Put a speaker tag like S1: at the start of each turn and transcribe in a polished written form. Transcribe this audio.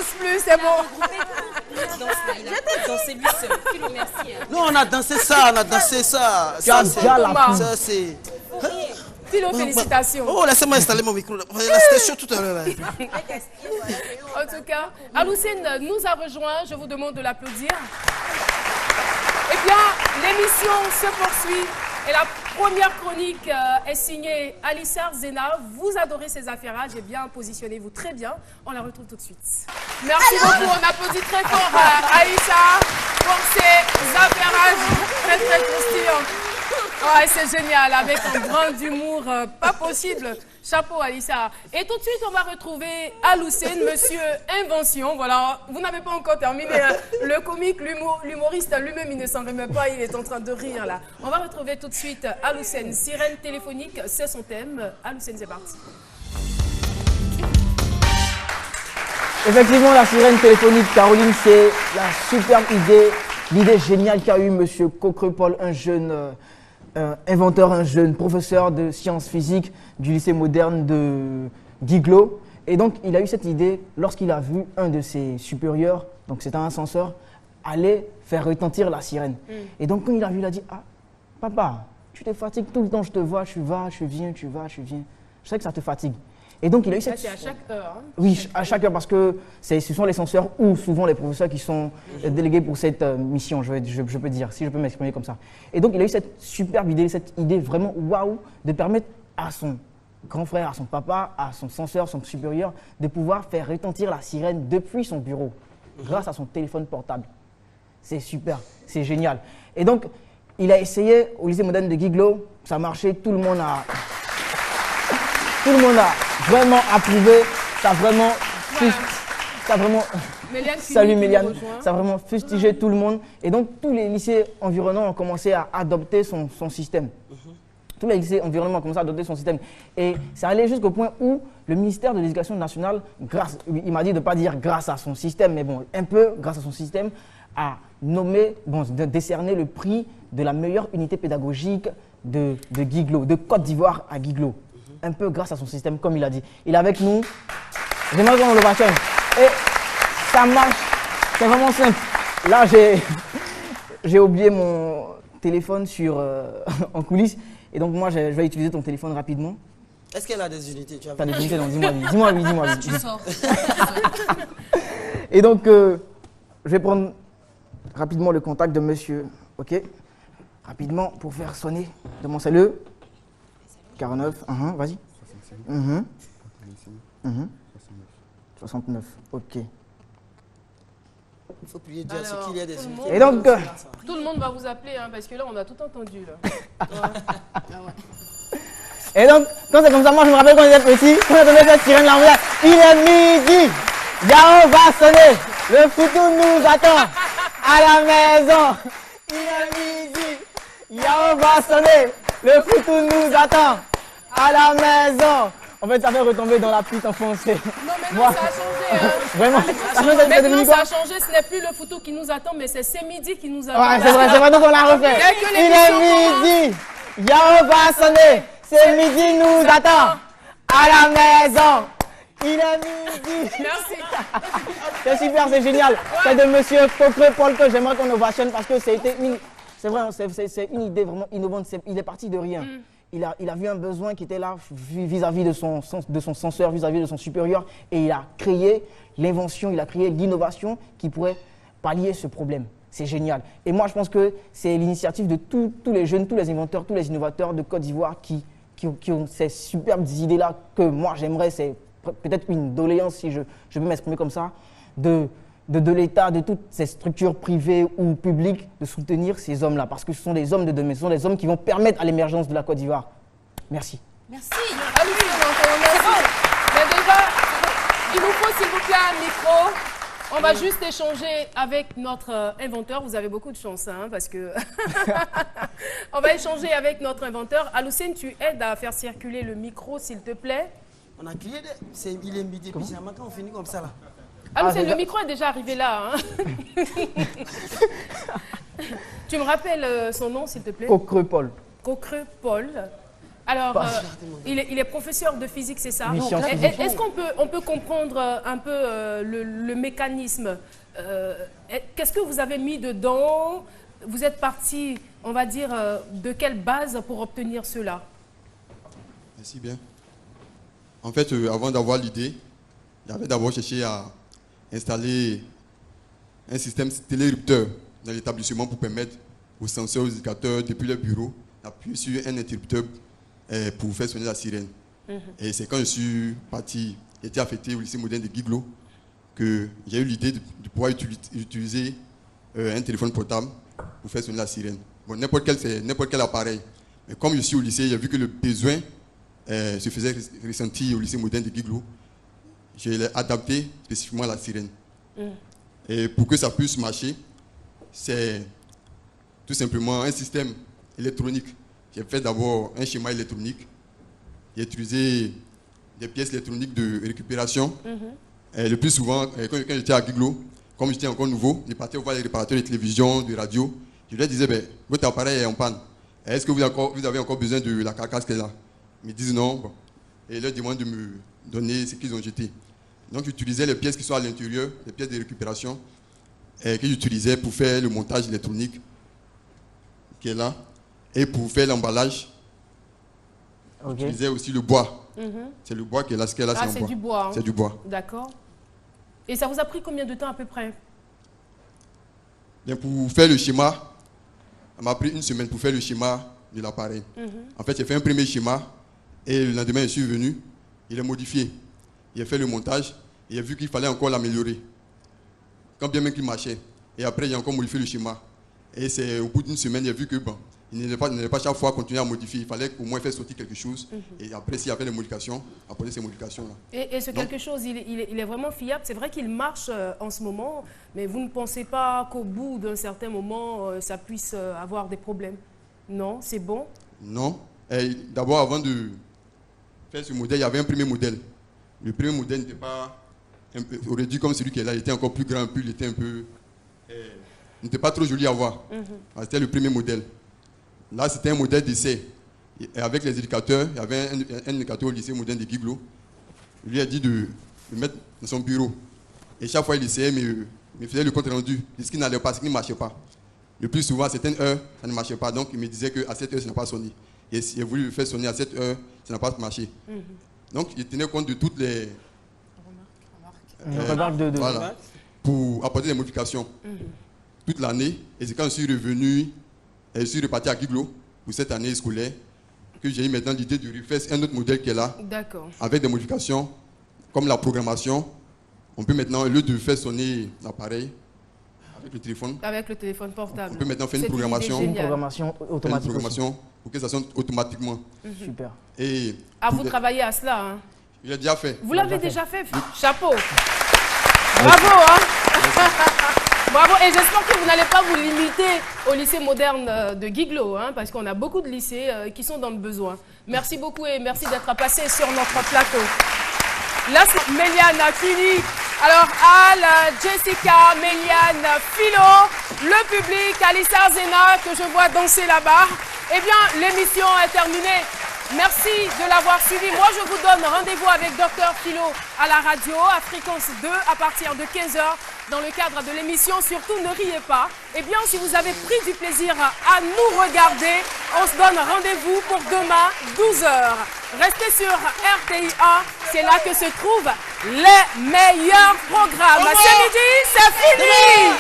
S1: danse plus, c'est bon.
S2: Dansez lui seul. Philo, merci.
S3: Non, on a dansé ça, Ça, c'est...
S1: Philo, félicitations.
S3: Oh, laissez-moi installer mon micro. C'était chaud tout à l'heure.
S1: En tout cas, Aloussène nous a rejoints. Je vous demande de l'applaudir. Eh bien, l'émission se poursuit. Et la première chronique est signée Alissa Zena. Vous adorez ces affairages. Eh bien, positionnez-vous très bien. On la retrouve tout de suite. Merci beaucoup. On applaudit très fort Alissa pour ses affairages très, très croustillants. Ouais, c'est génial, avec un brin d'humour pas possible. Chapeau, Alissa. Et tout de suite, on va retrouver Aloussène, monsieur Invention. Voilà, vous n'avez pas encore terminé. Le comique, l'humoriste lui-même, il ne s'en remet pas, il est en train de rire là. On va retrouver tout de suite Aloussène. Sirène téléphonique, c'est son thème. Aloussène, c'est parti.
S4: Effectivement, la sirène téléphonique, Caroline, c'est la superbe idée, l'idée géniale qu'a eu monsieur Cocrepol, un jeune inventeur, un jeune professeur de sciences physiques du lycée moderne de Guiglo. Et donc, il a eu cette idée lorsqu'il a vu un de ses supérieurs, donc c'était un censeur, aller faire retentir la sirène. Et donc, quand il a vu, il a dit « Ah, papa, tu te fatigues tout le temps, je te vois, tu vas, tu viens, tu vas, tu viens. Je sais que ça te fatigue. » Et donc, il a eu cette...
S1: C'est à chaque heure. Hein.
S4: Oui, à chaque heure, parce que ce sont les censeurs ou souvent les professeurs qui sont délégués pour cette mission, je peux dire, si je peux m'exprimer comme ça. Et donc, il a eu cette superbe idée, cette idée vraiment waouh, de permettre à son grand frère, à son papa, à son censeur, son supérieur, de pouvoir faire retentir la sirène depuis son bureau, grâce à son téléphone portable. C'est super, c'est génial. Et donc, il a essayé au lycée moderne de Guiglo, ça a marché, tout le monde a vraiment approuvé, ça a vraiment... Salut Méliane, ça a vraiment fustigé tout le monde. Et donc, tous les lycées environnants ont commencé à adopter son système. Tous les lycées environnants ont commencé à adopter son système. Et ça allait jusqu'au point où le ministère de l'Éducation nationale, il m'a dit de ne pas dire grâce à son système, mais bon, un peu grâce à son système, a nommé, décerné le prix de la meilleure unité pédagogique de Guiglo, de Côte d'Ivoire à Guiglo. Un peu grâce à son système, comme il a dit. Il est avec nous. J'aimerais qu'on le vaccine. Et ça marche. C'est vraiment simple. Là, j'ai oublié mon téléphone en coulisses. Et donc, moi, je vais utiliser ton téléphone rapidement.
S3: Est-ce qu'elle a des unités? Tu as
S4: des unités? Non, dis-moi oui.
S2: Tu sors.
S4: Et donc, je vais prendre rapidement le contact de monsieur. OK? Rapidement, pour faire sonner de mon cellule. 49, vas-y. 69, ok.
S3: Il faut prier Dieu à ce qu'il y ait des unités.
S4: Et donc,
S1: tout le monde va vous appeler, hein, parce que là, on a tout entendu. Là.
S4: Et donc, quand c'est comme ça, moi, je me rappelle quand j'étais petit, quand on entendait cette sirène là, il est midi, Yao va sonner, le foutou nous attend à la maison. Il est midi, Yao va sonner, le foutou nous attend à la maison. En fait, ça fait retomber dans la petite enfance.
S1: Non, mais non, ça a changé. Hein.
S4: Vraiment.
S1: Maintenant, ça a changé. Ce n'est plus le photo qui nous attend, mais c'est midi qui nous attend.
S4: Ouais, c'est vrai, donc on l'a refait. Il est midi, Yao va sonner, c'est midi, nous attend à la maison. Il est midi.
S1: Merci.
S4: C'est super, c'est génial. C'est de monsieur Cocrepol que j'aimerais qu'on ovationne parce que c'est une idée vraiment innovante. Il est parti de rien. Il a vu un besoin qui était là vis-à-vis de son censeur, vis-à-vis de son supérieur, et il a créé l'invention, il a créé l'innovation qui pourrait pallier ce problème. C'est génial. Et moi, je pense que c'est l'initiative de tous les jeunes, tous les inventeurs, tous les innovateurs de Côte d'Ivoire qui ont ces superbes idées-là que moi, j'aimerais, c'est peut-être une doléance, si je peux m'exprimer comme ça, de l'État, de toutes ces structures privées ou publiques, de soutenir ces hommes-là. Parce que ce sont des hommes de demain, ce sont des hommes qui vont permettre à l'émergence de la Côte d'Ivoire. Merci.
S2: Merci.
S1: Ah oui, merci. Mais déjà, il nous faut s'il vous plaît un micro. On va juste échanger avec notre inventeur. Vous avez beaucoup de chance, hein, parce que... On va échanger avec notre inventeur. Aloussène, tu aides à faire circuler le micro, s'il te plaît.
S3: On a crié, il est midi, puis c'est maintenant on finit comme ça, là.
S1: Aloussène, le micro est déjà arrivé là. Hein. Tu me rappelles son nom, s'il te plaît?
S4: Cocrepol.
S1: Cocrepol. Alors, il est professeur de physique, c'est ça?
S4: Oui,
S1: Est-ce qu'on peut comprendre un peu le mécanisme? Qu'est-ce que vous avez mis dedans? Vous êtes parti, on va dire, de quelle base pour obtenir cela?
S5: Merci bien. En fait, avant d'avoir l'idée, j'avais d'abord cherché à installer un système télérupteur dans l'établissement pour permettre aux censeurs, aux éducateurs, depuis leur bureau, d'appuyer sur un interrupteur pour faire sonner la sirène. Et c'est quand je suis parti, j'étais affecté au lycée moderne de Guiglo, que j'ai eu l'idée de pouvoir utiliser un téléphone portable pour faire sonner la sirène. Bon, n'importe quel appareil. Mais comme je suis au lycée, j'ai vu que le besoin se faisait ressentir au lycée moderne de Guiglo. Je l'ai adapté spécifiquement à la sirène. Et pour que ça puisse marcher, c'est tout simplement un système électronique. J'ai fait d'abord un schéma électronique. J'ai utilisé des pièces électroniques de récupération. Et le plus souvent, quand j'étais à Guiglo, comme j'étais encore nouveau, je partais voir les réparateurs de télévision, de radio. Je leur disais, ben, votre appareil est en panne. Est-ce que vous avez encore besoin de la carcasse qui est là? Ils me disent non. Bon. Et ils leur demandent de me donner ce qu'ils ont jeté. Donc j'utilisais les pièces qui sont à l'intérieur, les pièces de récupération, que j'utilisais pour faire le montage électronique qui est là. Et pour faire l'emballage, j'utilisais aussi le bois. C'est le bois qui est là, c'est en bois.
S1: Du bois. Hein.
S5: C'est du bois.
S1: D'accord. Et ça vous a pris combien de temps à peu près?
S5: Bien, pour faire le schéma, ça m'a pris 1 semaine pour faire le schéma de l'appareil. En fait, j'ai fait un premier schéma et le lendemain, je suis venu, il est modifié. J'ai fait le montage et j'ai vu qu'il fallait encore l'améliorer. Quand bien même qu'il marchait. Et après, j'ai encore modifié le schéma. Et c'est au bout d'1 semaine, j'ai vu que bon, il n'allait pas chaque fois continuer à modifier. Il fallait au moins faire sortir quelque chose. Et après, s'il y avait des modifications, apporter ces modifications-là.
S1: Et ce quelque chose, il est vraiment fiable. C'est vrai qu'il marche en ce moment, mais vous ne pensez pas qu'au bout d'un certain moment, ça puisse avoir des problèmes? Non, c'est bon?
S5: Non. D'abord, avant de faire ce modèle, il y avait un premier modèle. Le premier modèle n'était pas réduit comme celui qui est là. Il était encore plus grand, il était un peu... il n'était pas trop joli à voir. C'était le premier modèle. Là, c'était un modèle d'essai. Et avec les éducateurs, il y avait un éducateur au lycée moderne de Guiglo. Il lui a dit de le mettre dans son bureau. Et chaque fois, il essayait, mais il faisait le compte rendu de ce qui n'allait pas, ce qui ne marchait pas. Le plus souvent, à certaines heures, ça ne marchait pas. Donc, il me disait qu'à cette heure, ça n'a pas sonné. Et il a voulu le faire sonner à cette heure, ça n'a pas marché. Donc, il tenait compte de toutes les remarques. Voilà, pour apporter des modifications toute l'année. Et c'est quand je suis revenu, et je suis reparti à Guiglo pour cette année scolaire, que j'ai eu maintenant l'idée de refaire un autre modèle qui est là, avec des modifications, comme la programmation. On peut maintenant, au lieu de faire sonner l'appareil avec le téléphone,
S1: portable,
S5: on peut maintenant faire une programmation
S4: automatique.
S5: Pour que ça sonne automatiquement.
S4: Super.
S5: Et
S1: vous travaillez à cela, hein?
S5: Il l'a déjà fait.
S1: Vous l'avez déjà fait? Chapeau. Bravo, hein? Bravo, et j'espère que vous n'allez pas vous limiter au lycée moderne de Guiglo, hein, parce qu'on a beaucoup de lycées qui sont dans le besoin. Merci beaucoup et merci d'être passé sur notre plateau. Là, c'est Méliane Fili. Alors, Al, Jessica, Méliane, Philo, le public, Alissa Zena, que je vois danser là-bas. Eh bien, l'émission est terminée. Merci de l'avoir suivi. Moi, je vous donne rendez-vous avec Dr Philo à la radio, à Fréquence 2, à partir de 15h, dans le cadre de l'émission. Surtout, ne riez pas. Eh bien, si vous avez pris du plaisir à nous regarder, on se donne rendez-vous pour demain, 12h. Restez sur RTI1, c'est là que se trouvent les meilleurs programmes. Ce midi, c'est fini.